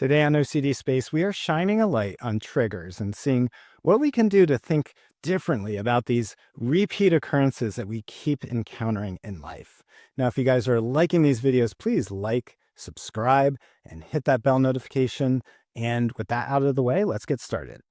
Today on OCD Space, we are shining a light on triggers and seeing what we can do to think differently about these repeat occurrences that we keep encountering in life. Now, if you guys are liking these videos, please like, subscribe, and hit that bell notification. And with that out of the way, let's get started.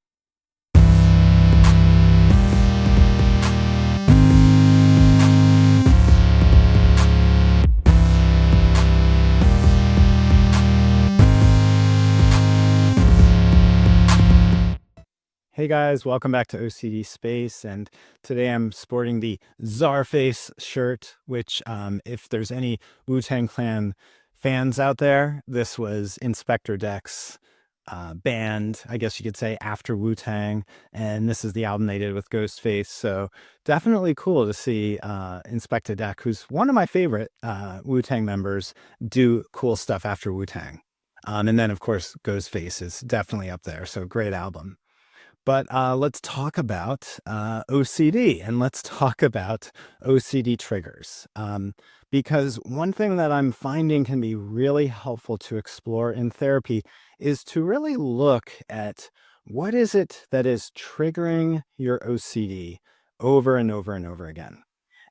Hey guys, welcome back to OCD Space, and today I'm sporting the Czarface shirt, which if there's any Wu-Tang Clan fans out there, this was Inspector Deck's band, I guess you could say, after Wu-Tang, and this is the album they did with Ghostface, so definitely cool to see Inspector Deck, who's one of my favorite Wu-Tang members, do cool stuff after Wu-Tang. And then, of course, Ghostface is definitely up there, so great album. But let's talk about OCD, and let's talk about OCD triggers. Because one thing that I'm finding can be really helpful to explore in therapy is to really look at what is it that is triggering your OCD over and over and over again.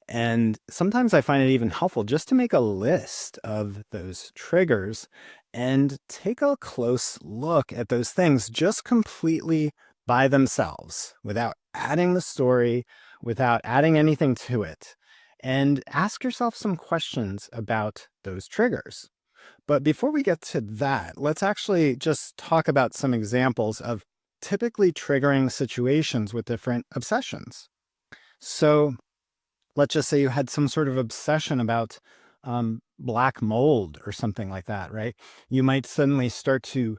And sometimes I find it even helpful just to make a list of those triggers and take a close look at those things just completely by themselves, without adding the story, without adding anything to it, and ask yourself some questions about those triggers. But before we get to that, let's actually just talk about some examples of typically triggering situations with different obsessions. So let's just say you had some sort of obsession about black mold or something like that, right? You might suddenly start to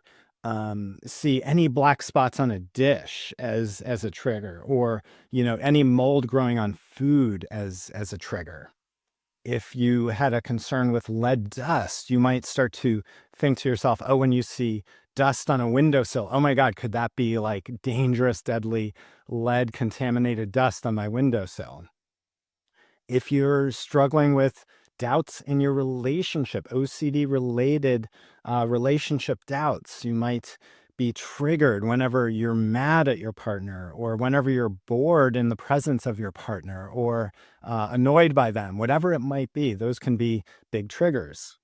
see any black spots on a dish as a trigger, or any mold growing on food as a trigger. If you had a concern with lead dust, you might start to think to yourself, oh, when you see dust on a windowsill, oh my God, could that be like dangerous, deadly lead contaminated dust on my windowsill? If you're struggling with doubts in your relationship, OCD related relationship doubts, you might be triggered whenever you're mad at your partner, or whenever you're bored in the presence of your partner, or annoyed by them, whatever it might be. Those can be big triggers.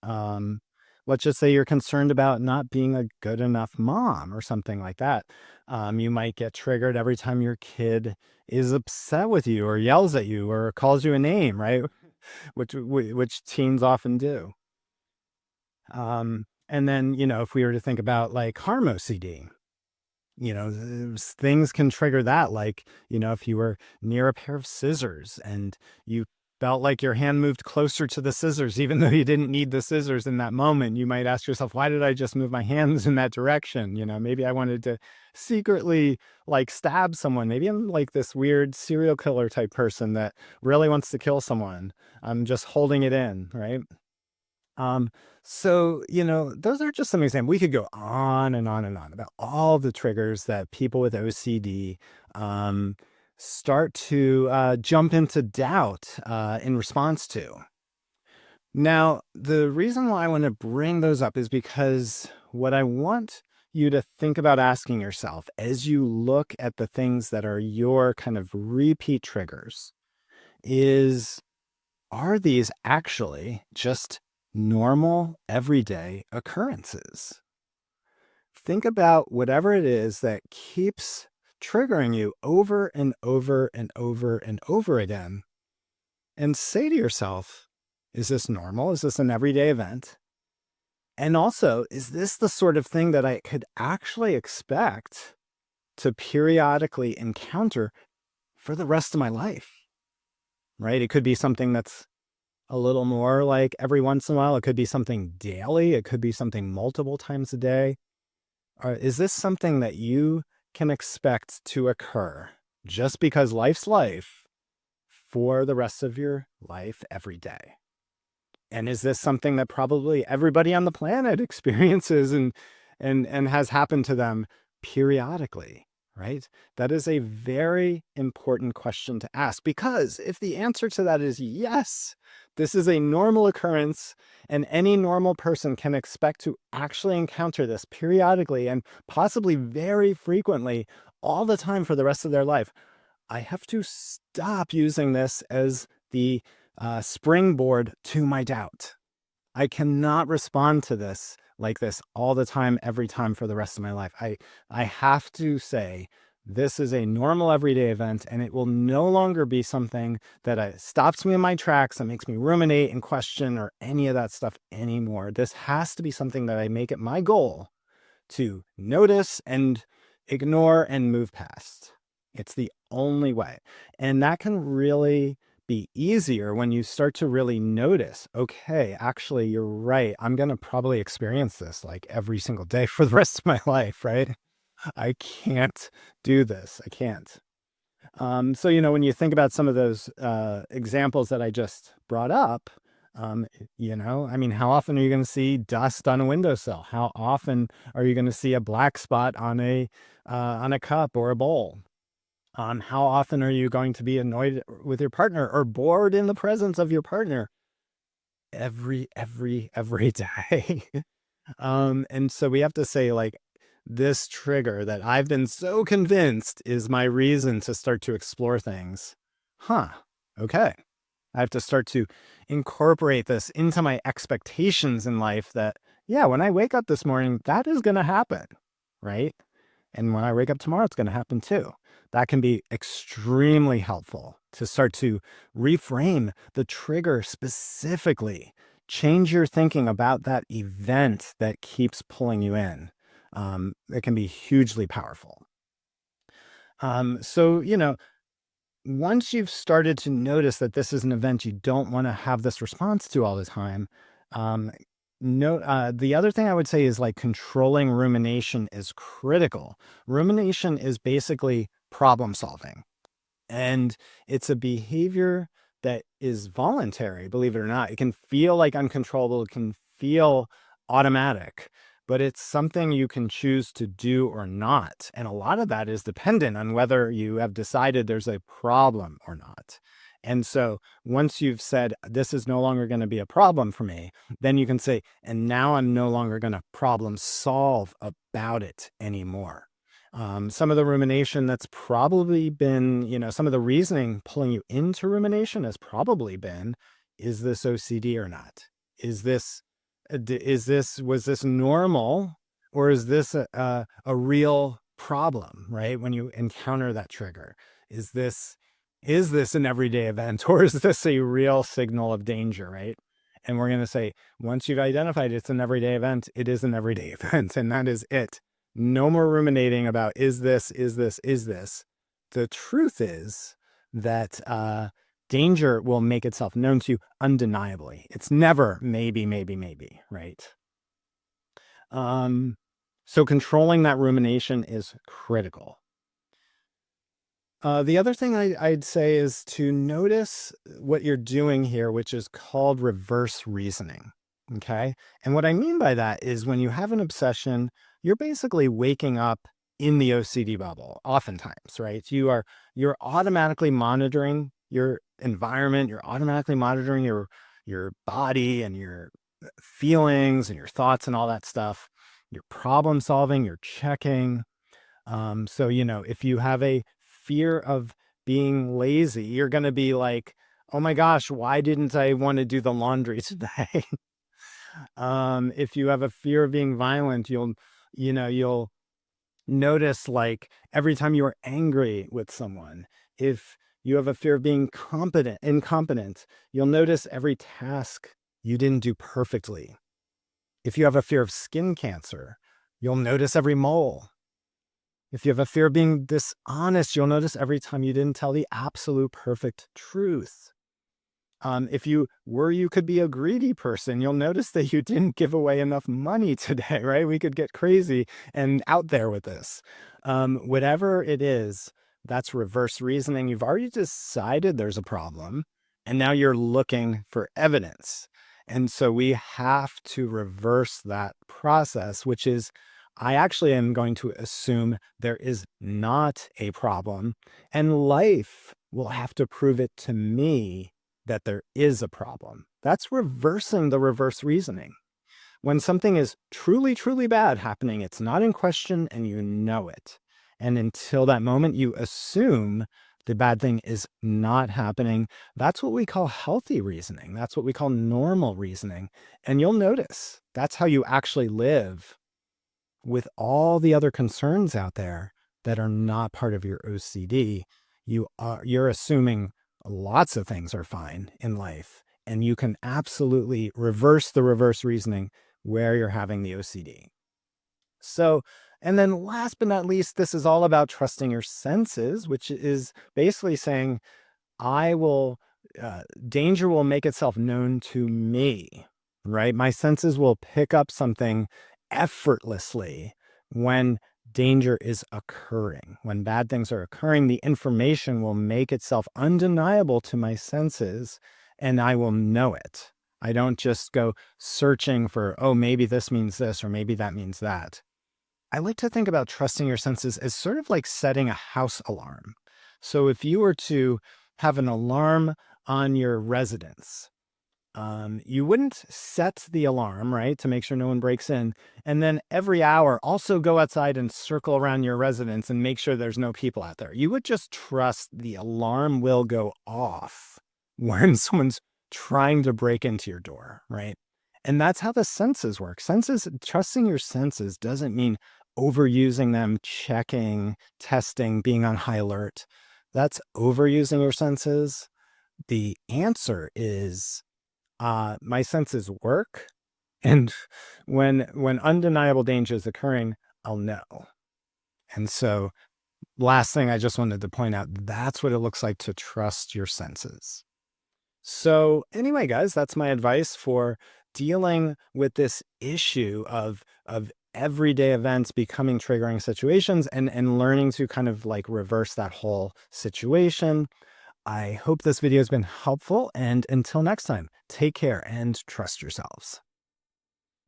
Let's just say you're concerned about not being a good enough mom or something like that. You might get triggered every time your kid is upset with you or yells at you or calls you a name, right? Which teens often do. And then, if we were to think about like harm OCD, things can trigger that. Like, if you were near a pair of scissors and you felt like your hand moved closer to the scissors, even though you didn't need the scissors in that moment, you might ask yourself, why did I just move my hands in that direction? Maybe I wanted to secretly like stab someone. Maybe I'm like this weird serial killer type person that really wants to kill someone. I'm just holding it in, right? So, those are just some examples. We could go on and on and on about all the triggers that people with OCD start to jump into doubt in response to. Now, the reason why I want to bring those up is because what I want you to think about asking yourself as you look at the things that are your kind of repeat triggers is, are these actually just normal, everyday occurrences? Think about whatever it is that keeps triggering you over and over and over and over again, and say to yourself, is this normal? Is this an everyday event? And also, is this the sort of thing that I could actually expect to periodically encounter for the rest of my life? Right? It could be something that's a little more like every once in a while. It could be something daily. It could be something multiple times a day. Or is this something that you can expect to occur just because life's life for the rest of your life every day? And is this something that probably everybody on the planet experiences and has happened to them periodically? right? That is a very important question to ask, because if the answer to that is yes, this is a normal occurrence and any normal person can expect to actually encounter this periodically and possibly very frequently all the time for the rest of their life, I have to stop using this as the springboard to my doubt. I cannot respond to this like this all the time, every time for the rest of my life. I have to say, this is a normal everyday event, and it will no longer be something that stops me in my tracks, that makes me ruminate and question or any of that stuff anymore. This has to be something that I make it my goal to notice and ignore and move past. It's the only way. And that can really be easier when you start to really notice, okay, actually, you're right. I'm going to probably experience this like every single day for the rest of my life, right? I can't do this. I can't. So, when you think about some of those examples that I just brought up, I mean, how often are you going to see dust on a windowsill? How often are you going to see a black spot on a cup or a bowl? How often are you going to be annoyed with your partner or bored in the presence of your partner? Every day. And so we have to say, like, this trigger that I've been so convinced is my reason to start to explore things. Okay. I have to start to incorporate this into my expectations in life that, yeah, when I wake up this morning, that is going to happen, right? And when I wake up tomorrow, it's going to happen too. That can be extremely helpful to start to reframe the trigger specifically. Change your thinking about that event that keeps pulling you in. It can be hugely powerful. So, once you've started to notice that this is an event you don't want to have this response to all the time, um, the other thing I would say is like controlling rumination is critical. Rumination is basically problem solving. And it's a behavior that is voluntary, believe it or not. It can feel like uncontrollable, it can feel automatic, but it's something you can choose to do or not. And a lot of that is dependent on whether you have decided there's a problem or not. And so once you've said, this is no longer going to be a problem for me, then you can say, and now I'm no longer going to problem solve about it anymore. Some of the rumination that's probably been, some of the reasoning pulling you into rumination has probably been, is this OCD or not? Was this normal, or is this a real problem, right? When you encounter that trigger, is this an everyday event, or is this a real signal of danger, right? And we're going to say, once you've identified it's an everyday event, it is an everyday event, and that is it. No more ruminating about is this. The truth is that danger will make itself known to you undeniably. It's never maybe, right? So controlling that rumination is critical. The other thing I'd say is to notice what you're doing here, which is called reverse reasoning. Okay. And what I mean by that is when you have an obsession, you're basically waking up in the OCD bubble, oftentimes, right? You're automatically monitoring your environment, you're automatically monitoring your body and your feelings and your thoughts and all that stuff. You're problem solving, you're checking. So, if you have a fear of being lazy, you're going to be like, oh my gosh, why didn't I want to do the laundry today? If you have a fear of being violent, you'll notice, like, every time you are angry with someone. If you have a fear of being incompetent, you'll notice every task you didn't do perfectly. If you have a fear of skin cancer, you'll notice every mole. If you have a fear of being dishonest, you'll notice every time you didn't tell the absolute perfect truth. If you could be a greedy person, you'll notice that you didn't give away enough money today, right? We could get crazy and out there with this. Whatever it is, that's reverse reasoning. You've already decided there's a problem, and now you're looking for evidence. And so we have to reverse that process, which is I actually am going to assume there is not a problem, and life will have to prove it to me that there is a problem. That's reversing the reverse reasoning. When something is truly, truly bad happening, it's not in question and you know it. And until that moment, you assume the bad thing is not happening. That's what we call healthy reasoning. That's what we call normal reasoning. And you'll notice that's how you actually live with all the other concerns out there that are not part of your OCD. You're assuming lots of things are fine in life, and you can absolutely reverse the reverse reasoning where you're having the OCD. So, and then last but not least, this is all about trusting your senses, which is basically saying, I will, danger will make itself known to me, right? My senses will pick up something effortlessly when danger is occurring. When bad things are occurring, the information will make itself undeniable to my senses and I will know it. I don't just go searching for, oh, maybe this means this or maybe that means that. I like to think about trusting your senses as sort of like setting a house alarm. So if you were to have an alarm on your residence, you wouldn't set the alarm, right, to make sure no one breaks in, and then every hour also go outside and circle around your residence and make sure there's no people out there. You would just trust the alarm will go off when someone's trying to break into your door, right? And that's how the senses work. Trusting your senses doesn't mean overusing them, checking, testing, being on high alert. That's overusing your senses. The answer is my senses work, and when undeniable danger is occurring, I'll know. And so, last thing I just wanted to point out, that's what it looks like to trust your senses. So anyway, guys, that's my advice for dealing with this issue of everyday events becoming triggering situations and learning to kind of like reverse that whole situation. I hope this video has been helpful, and until next time, take care and trust yourselves.